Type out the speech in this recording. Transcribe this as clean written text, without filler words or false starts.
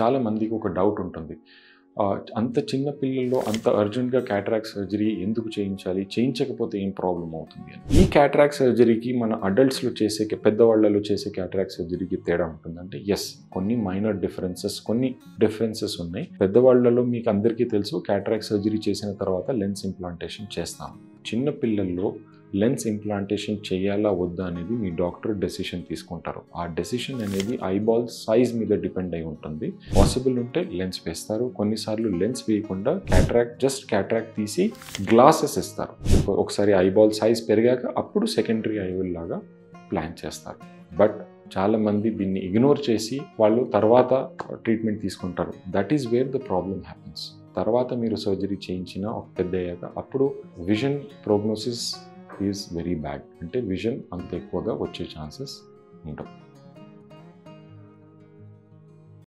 చాలా మందికి ఒక డౌట్ ఉంటుంది. అంత చిన్న పిల్లల్లో అంత అర్జెంట్‌గా క్యాటరాక్ట్ సర్జరీ ఎందుకు చేయించాలి? చేయించకపోతే ఏం ప్రాబ్లమ్ అవుతుంది అని. ఈ క్యాటరాక్ట్ సర్జరీకి మన అడల్ట్స్‌లో చేసే పెద్దవాళ్ళలో చేసే క్యాటరాక్ట్ సర్జరీకి తేడా ఉంటుందంటే యెస్. కొన్ని మైనర్ డిఫరెన్సెస్ ఉన్నాయి. పెద్దవాళ్ళలో మీకు అందరికీ తెలుసు క్యాటరాక్ట్ సర్జరీ చేసిన తర్వాత లెన్స్ ఇంప్లాంటేషన్ చేస్తాం. చిన్న పిల్లల్లో లెన్స్ ఇంప్లాంటేషన్ చేయాలా వద్దా అనేది మీ డాక్టర్ డెసిషన్ తీసుకుంటారు. ఆ డెసిషన్ అనేది ఐబాల్ సైజ్ మీద డిపెండ్ అయి ఉంటుంది. పాసిబుల్ ఉంటే లెన్స్ వేస్తారు, కొన్నిసార్లు లెన్స్ వేయకుండా క్యాటరాక్ట్ తీసి గ్లాసెస్ ఇస్తారు. ఒకసారి ఐబాల్ సైజ్ పెరిగాక అప్పుడు సెకండరీ ఐబాల్ లాగా ప్లాన్ చేస్తారు. బట్ చాలామంది దీన్ని ఇగ్నోర్ చేసి వాళ్ళు తర్వాత ట్రీట్మెంట్ తీసుకుంటారు. That is where the problem happens. తర్వాత మీరు సర్జరీ చేయించిన పెద్ద అయ్యాక అప్పుడు vision prognosis is very bad. అంటే విజన్ అంత ఎక్కువగా వచ్చే ఛాన్సెస్ ఉండవు.